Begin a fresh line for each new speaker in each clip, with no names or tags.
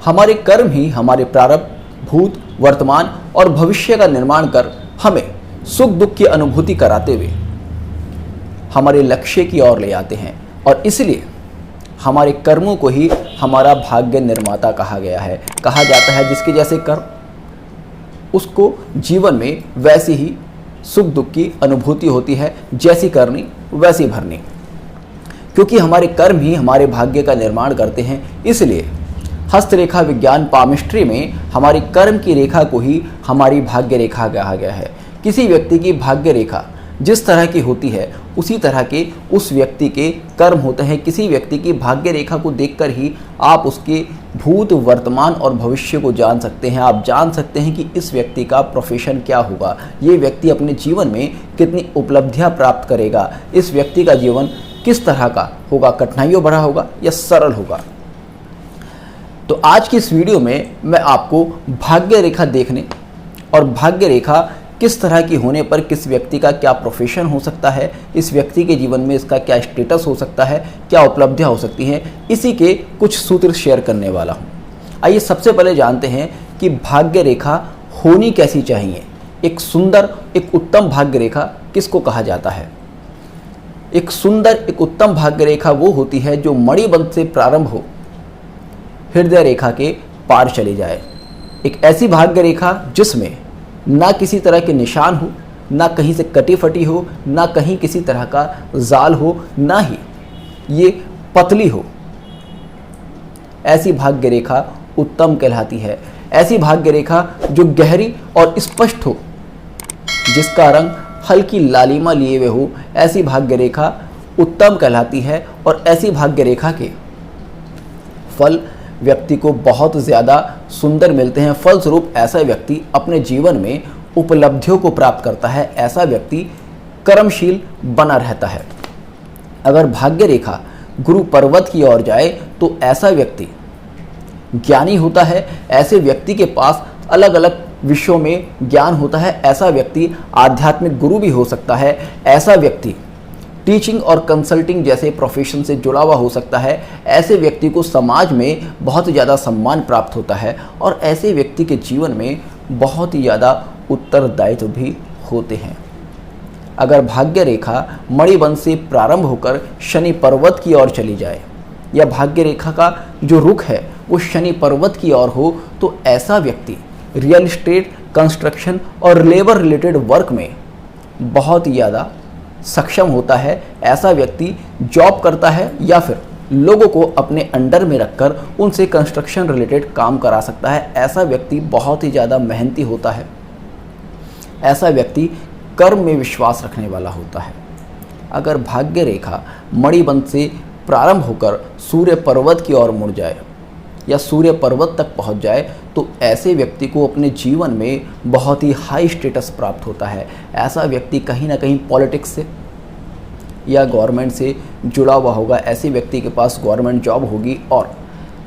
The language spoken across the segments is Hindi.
हमारे कर्म ही हमारे प्रारब्ध, भूत, वर्तमान और भविष्य का निर्माण कर हमें सुख दुख की अनुभूति कराते हुए हमारे लक्ष्य की ओर ले आते हैं। और इसलिए हमारे कर्मों को ही हमारा भाग्य निर्माता कहा गया है। कहा जाता है जिसके जैसे कर्म उसको जीवन में वैसी ही सुख दुख की अनुभूति होती है, जैसी करनी वैसी भरनी। क्योंकि हमारे कर्म ही हमारे भाग्य का निर्माण करते हैं, इसलिए हस्तरेखा विज्ञान पामिस्ट्री में हमारी कर्म की रेखा को ही हमारी भाग्य रेखा कहा गया है। किसी व्यक्ति की भाग्य रेखा जिस तरह की होती है उसी तरह के उस व्यक्ति के कर्म होते हैं। किसी व्यक्ति की भाग्य रेखा को देखकर ही आप उसके भूत, वर्तमान और भविष्य को जान सकते हैं। आप जान सकते हैं कि इस व्यक्ति का प्रोफेशन क्या होगा, ये व्यक्ति अपने जीवन में कितनी उपलब्धियां प्राप्त करेगा, इस व्यक्ति का जीवन किस तरह का होगा, कठिनाइयों भरा होगा या सरल होगा। तो आज की इस वीडियो में मैं आपको भाग्य रेखा देखने और भाग्य रेखा किस तरह की होने पर किस व्यक्ति का क्या प्रोफेशन हो सकता है, इस व्यक्ति के जीवन में इसका क्या स्टेटस हो सकता है, क्या उपलब्धियां हो सकती हैं, इसी के कुछ सूत्र शेयर करने वाला हूं। आइए सबसे पहले जानते हैं कि भाग्य रेखा होनी कैसी चाहिए। एक सुंदर, एक उत्तम भाग्य रेखा किसको कहा जाता है? एक सुंदर, एक उत्तम भाग्य रेखा वो होती है जो मणिबंध से प्रारंभ हो, हृदय रेखा के पार चली जाए। एक ऐसी भाग्य रेखा जिसमें ना किसी तरह के निशान हो, ना कहीं से कटी फटी हो, ना कहीं किसी तरह का जाल हो, ना ही ये पतली हो, ऐसी भाग्य रेखा उत्तम कहलाती है। ऐसी भाग्य रेखा जो गहरी और स्पष्ट हो, जिसका रंग हल्की लालिमा लिए हुए हो, ऐसी भाग्य रेखा उत्तम कहलाती है। और ऐसी भाग्य रेखा के फल व्यक्ति को बहुत ज़्यादा सुंदर मिलते हैं। फलस्वरूप ऐसा व्यक्ति अपने जीवन में उपलब्धियों को प्राप्त करता है, ऐसा व्यक्ति कर्मशील बना रहता है। अगर भाग्य रेखा गुरु पर्वत की ओर जाए तो ऐसा व्यक्ति ज्ञानी होता है, ऐसे व्यक्ति के पास अलग अलग विषयों में ज्ञान होता है, ऐसा व्यक्ति आध्यात्मिक गुरु भी हो सकता है, ऐसा व्यक्ति टीचिंग और कंसल्टिंग जैसे प्रोफेशन से जुड़ा हुआ हो सकता है, ऐसे व्यक्ति को समाज में बहुत ज़्यादा सम्मान प्राप्त होता है और ऐसे व्यक्ति के जीवन में बहुत ही ज़्यादा उत्तरदायित्व भी होते हैं। अगर भाग्य रेखा मणिबंध से प्रारंभ होकर शनि पर्वत की ओर चली जाए या भाग्य रेखा का जो रुख है वो शनि पर्वत की ओर हो तो ऐसा व्यक्ति रियल एस्टेट, कंस्ट्रक्शन और लेबर रिलेटेड वर्क में बहुत ही ज़्यादा सक्षम होता है। ऐसा व्यक्ति जॉब करता है या फिर लोगों को अपने अंडर में रखकर उनसे कंस्ट्रक्शन रिलेटेड काम करा सकता है। ऐसा व्यक्ति बहुत ही ज़्यादा मेहनती होता है। ऐसा व्यक्ति कर्म में विश्वास रखने वाला होता है। अगर भाग्य रेखा मणिबंध से प्रारंभ होकर सूर्य पर्वत की ओर मुड़ जाए या सूर्य पर्वत तक पहुंच जाए तो ऐसे व्यक्ति को अपने जीवन में बहुत ही हाई स्टेटस प्राप्त होता है। ऐसा व्यक्ति कहीं ना कहीं पॉलिटिक्स से या गवर्नमेंट से जुड़ा हुआ होगा, ऐसे व्यक्ति के पास गवर्नमेंट जॉब होगी और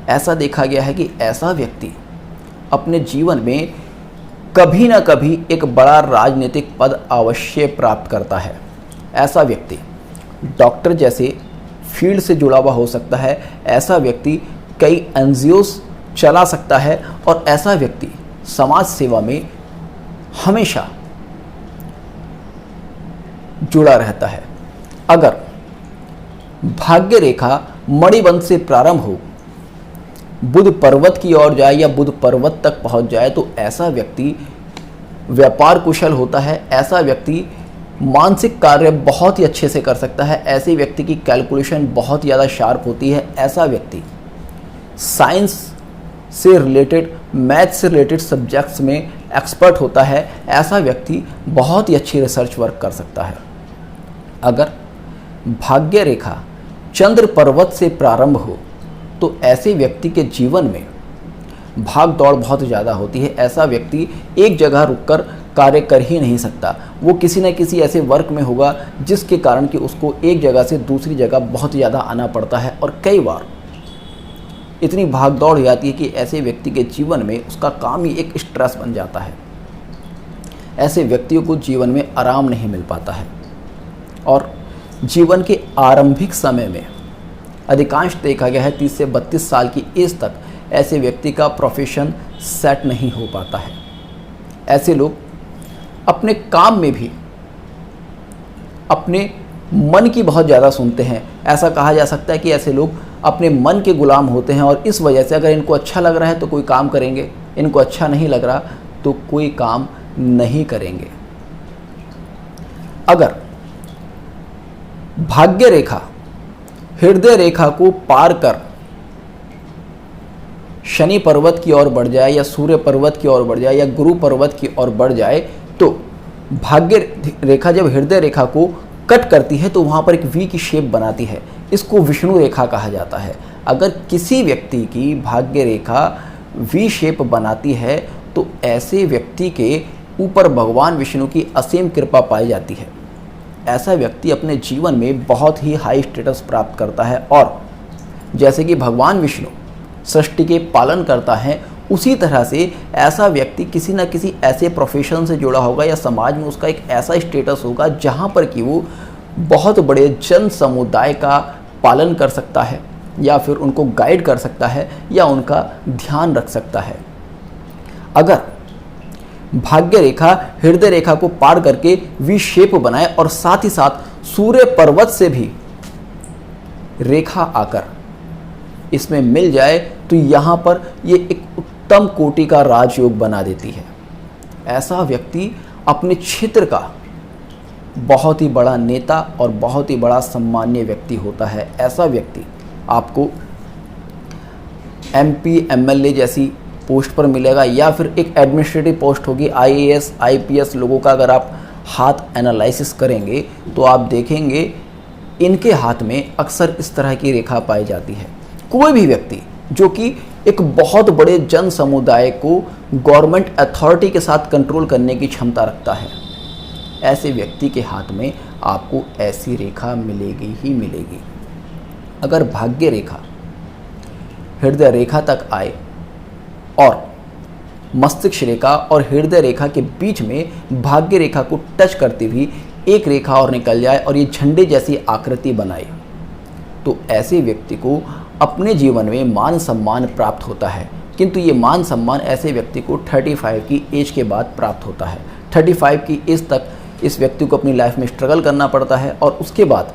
ऐसा देखा गया है कि ऐसा व्यक्ति अपने जीवन में कभी ना कभी एक बड़ा राजनीतिक पद अवश्य प्राप्त करता है। ऐसा व्यक्ति डॉक्टर जैसे फील्ड से जुड़ा हुआ हो सकता है, ऐसा व्यक्ति कई एनजीओस चला सकता है और ऐसा व्यक्ति समाज सेवा में हमेशा जुड़ा रहता है। अगर भाग्य रेखा मणिबंध से प्रारंभ हो, बुध पर्वत की ओर जाए या बुध पर्वत तक पहुंच जाए तो ऐसा व्यक्ति व्यापार कुशल होता है। ऐसा व्यक्ति मानसिक कार्य बहुत ही अच्छे से कर सकता है। ऐसे व्यक्ति की कैलकुलेशन बहुत ज़्यादा शार्प होती है। ऐसा व्यक्ति साइंस से रिलेटेड, मैथ से रिलेटेड सब्जेक्ट्स में एक्सपर्ट होता है। ऐसा व्यक्ति बहुत ही अच्छी रिसर्च वर्क कर सकता है। अगर भाग्य रेखा चंद्र पर्वत से प्रारंभ हो तो ऐसे व्यक्ति के जीवन में भाग दौड़ बहुत ज़्यादा होती है। ऐसा व्यक्ति एक जगह रुककर कार्य कर ही नहीं सकता। वो किसी न किसी ऐसे वर्क में होगा जिसके कारण कि उसको एक जगह से दूसरी जगह बहुत ज़्यादा आना पड़ता है और कई बार इतनी भाग दौड़ हो जाती है कि ऐसे व्यक्ति के जीवन में उसका काम ही एक स्ट्रेस बन जाता है। ऐसे व्यक्तियों को जीवन में आराम नहीं मिल पाता है और जीवन के आरंभिक समय में अधिकांश देखा गया है 30 से 32 साल की एज तक ऐसे व्यक्ति का प्रोफेशन सेट नहीं हो पाता है। ऐसे लोग अपने काम में भी अपने मन की बहुत ज़्यादा सुनते हैं। ऐसा कहा जा सकता है कि ऐसे लोग अपने मन के गुलाम होते हैं और इस वजह से अगर इनको अच्छा लग रहा है तो कोई काम करेंगे, इनको अच्छा नहीं लग रहा तो कोई काम नहीं करेंगे। अगर भाग्य रेखा हृदय रेखा को पार कर शनि पर्वत की ओर बढ़ जाए या सूर्य पर्वत की ओर बढ़ जाए या गुरु पर्वत की ओर बढ़ जाए तो भाग्य रेखा जब हृदय रेखा को कट करती है तो वहाँ पर एक वी की शेप बनाती है। इसको विष्णु रेखा कहा जाता है। अगर किसी व्यक्ति की भाग्य रेखा वी शेप बनाती है तो ऐसे व्यक्ति के ऊपर भगवान विष्णु की असीम कृपा पाई जाती है। ऐसा व्यक्ति अपने जीवन में बहुत ही हाई स्टेटस प्राप्त करता है और जैसे कि भगवान विष्णु सृष्टि के पालन करता है, उसी तरह से ऐसा व्यक्ति किसी न किसी ऐसे प्रोफेशन से जुड़ा होगा या समाज में उसका एक ऐसा स्टेटस होगा जहाँ पर कि वो बहुत बड़े जन समुदाय का पालन कर सकता है या फिर उनको गाइड कर सकता है या उनका ध्यान रख सकता है। अगर भाग्य रेखा हृदय रेखा को पार करके वी शेप बनाए और साथ ही साथ सूर्य पर्वत से भी रेखा आकर इसमें मिल जाए तो यहाँ पर ये एक उत्तम कोटि का राजयोग बना देती है। ऐसा व्यक्ति अपने क्षेत्र का बहुत ही बड़ा नेता और बहुत ही बड़ा सम्मानीय व्यक्ति होता है। ऐसा व्यक्ति आपको MP MLA जैसी पोस्ट पर मिलेगा या फिर एक एडमिनिस्ट्रेटिव पोस्ट होगी, IAS IPS लोगों का अगर आप हाथ एनालिसिस करेंगे तो आप देखेंगे इनके हाथ में अक्सर इस तरह की रेखा पाई जाती है। कोई भी व्यक्ति जो कि एक बहुत बड़े जन समुदाय को गवर्नमेंट अथॉरिटी के साथ कंट्रोल करने की क्षमता रखता है, ऐसे व्यक्ति के हाथ में आपको ऐसी रेखा मिलेगी ही मिलेगी। अगर भाग्य रेखा हृदय रेखा तक आए और मस्तिष्क रेखा और हृदय रेखा के बीच में भाग्य रेखा को टच करती हुई एक रेखा और निकल जाए और ये झंडे जैसी आकृति बनाए तो ऐसे व्यक्ति को अपने जीवन में मान सम्मान प्राप्त होता है। किंतु ये मान सम्मान ऐसे व्यक्ति को 35 की एज के बाद प्राप्त होता है। 35 की एज तक इस व्यक्ति को अपनी लाइफ में स्ट्रगल करना पड़ता है और उसके बाद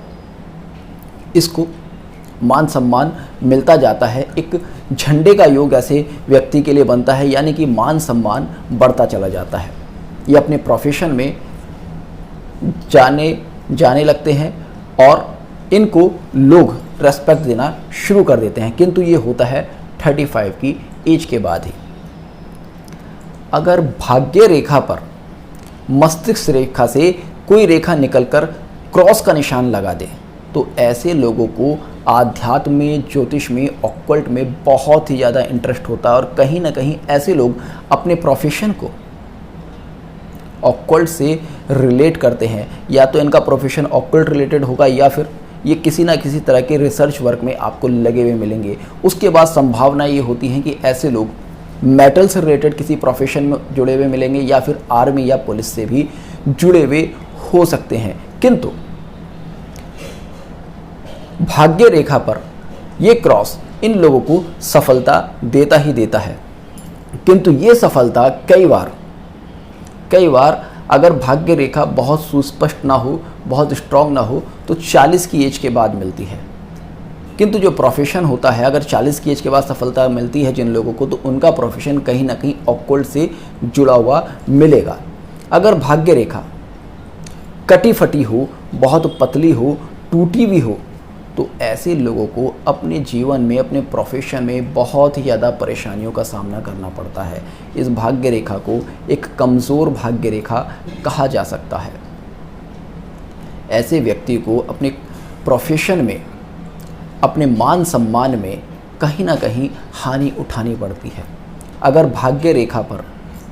इसको मान सम्मान मिलता जाता है। एक झंडे का योग ऐसे व्यक्ति के लिए बनता है, यानी कि मान सम्मान बढ़ता चला जाता है। ये अपने प्रोफेशन में जाने लगते हैं और इनको लोग रेस्पेक्ट देना शुरू कर देते हैं, किंतु ये होता है 35 की एज के बाद ही। अगर भाग्य रेखा पर मस्तिष्क रेखा से कोई रेखा निकलकर क्रॉस का निशान लगा दे तो ऐसे लोगों को आध्यात्म में, ज्योतिष में, ऑक्कल्ट में बहुत ही ज़्यादा इंटरेस्ट होता है और कहीं ना कहीं ऐसे लोग अपने प्रोफेशन को ऑक्कल्ट से रिलेट करते हैं। या तो इनका प्रोफेशन ऑक्कल्ट रिलेटेड होगा या फिर ये किसी ना किसी तरह के रिसर्च वर्क में आपको लगे हुए मिलेंगे। उसके बाद संभावना ये होती है कि ऐसे लोग मेटल से रिलेटेड किसी प्रोफेशन में जुड़े हुए मिलेंगे या फिर आर्मी या पुलिस से भी जुड़े हुए हो सकते हैं। किंतु भाग्य रेखा पर ये क्रॉस इन लोगों को सफलता देता ही देता है। किंतु ये सफलता कई बार अगर भाग्य रेखा बहुत सुस्पष्ट ना हो, बहुत स्ट्रांग ना हो तो 40 की एज के बाद मिलती है। किंतु जो प्रोफेशन होता है, अगर 40 की एज के बाद सफलता मिलती है जिन लोगों को, तो उनका प्रोफेशन कहीं ना कहीं ऑक्कल्ट से जुड़ा हुआ मिलेगा। अगर भाग्य रेखा कटी फटी हो, बहुत पतली हो, टूटी भी हो, तो ऐसे लोगों को अपने जीवन में, अपने प्रोफेशन में बहुत ही ज़्यादा परेशानियों का सामना करना पड़ता है। इस भाग्य रेखा को एक कमज़ोर भाग्य रेखा कहा जा सकता है। ऐसे व्यक्ति को अपने प्रोफेशन में, अपने मान सम्मान में कहीं ना कहीं हानि उठानी पड़ती है। अगर भाग्य रेखा पर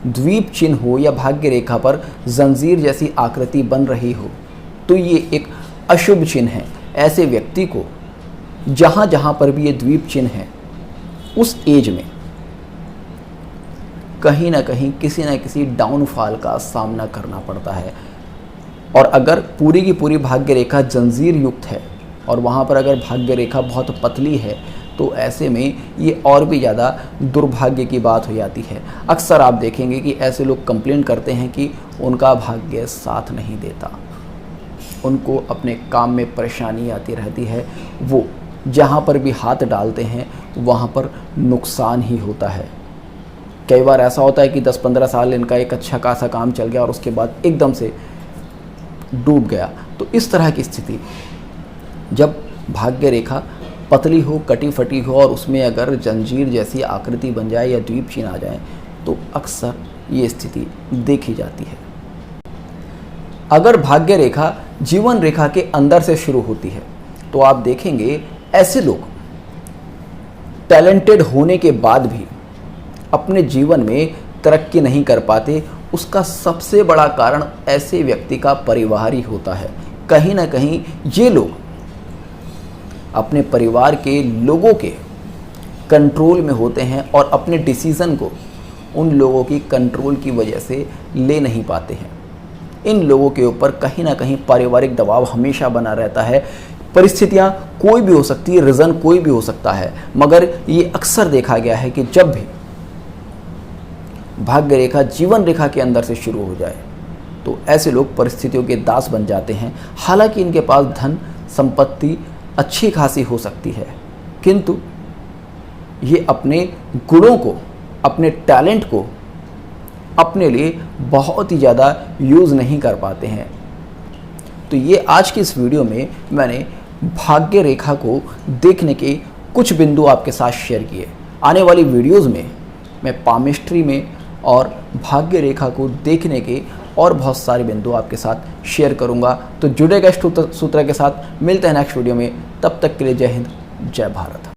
द्वीप चिन्ह हो या भाग्य रेखा पर जंजीर जैसी आकृति बन रही हो तो ये एक अशुभ चिन्ह है। ऐसे व्यक्ति को जहाँ जहाँ पर भी ये द्वीप चिन्ह है उस एज में कहीं ना कहीं किसी न किसी डाउनफॉल का सामना करना पड़ता है। और अगर पूरी की पूरी भाग्य रेखा जंजीर युक्त है और वहाँ पर अगर भाग्य रेखा बहुत पतली है तो ऐसे में ये और भी ज़्यादा दुर्भाग्य की बात हो जाती है। अक्सर आप देखेंगे कि ऐसे लोग कंप्लेन करते हैं कि उनका भाग्य साथ नहीं देता, उनको अपने काम में परेशानी आती रहती है, वो जहाँ पर भी हाथ डालते हैं वहाँ पर नुकसान ही होता है। कई बार ऐसा होता है कि 10-15 साल इनका एक अच्छा खासा काम चल गया और उसके बाद एकदम से डूब गया। तो इस तरह की स्थिति, जब भाग्य रेखा पतली हो, कटी फटी हो और उसमें अगर जंजीर जैसी आकृति बन जाए या द्वीप चिन्ह आ जाए तो अक्सर ये स्थिति देखी जाती है। अगर भाग्य रेखा जीवन रेखा के अंदर से शुरू होती है तो आप देखेंगे ऐसे लोग टैलेंटेड होने के बाद भी अपने जीवन में तरक्की नहीं कर पाते। उसका सबसे बड़ा कारण ऐसे व्यक्ति का परिवार ही होता है। कहीं ना कहीं ये लोग अपने परिवार के लोगों के कंट्रोल में होते हैं और अपने डिसीज़न को उन लोगों की कंट्रोल की वजह से ले नहीं पाते हैं। इन लोगों के ऊपर कहीं ना कहीं पारिवारिक दबाव हमेशा बना रहता है। परिस्थितियाँ कोई भी हो सकती है, रीज़न कोई भी हो सकता है, मगर ये अक्सर देखा गया है कि जब भी भाग्य रेखा जीवन रेखा के अंदर से शुरू हो जाए तो ऐसे लोग परिस्थितियों के दास बन जाते हैं। हालांकि इनके पास धन संपत्ति अच्छी खासी हो सकती है, किंतु ये अपने गुणों को, अपने टैलेंट को अपने लिए बहुत ही ज़्यादा यूज़ नहीं कर पाते हैं। तो ये आज की इस वीडियो में मैंने भाग्य रेखा को देखने के कुछ बिंदु आपके साथ शेयर किए। आने वाली वीडियोज़ में मैं पामिस्ट्री में और भाग्य रेखा को देखने के और बहुत सारे बिंदु आपके साथ शेयर करूंगा। तो जुड़ेगा इस सूत्र के साथ। मिलते हैं नेक्स्ट वीडियो में, तब तक के लिए जय हिंद, जय भारत।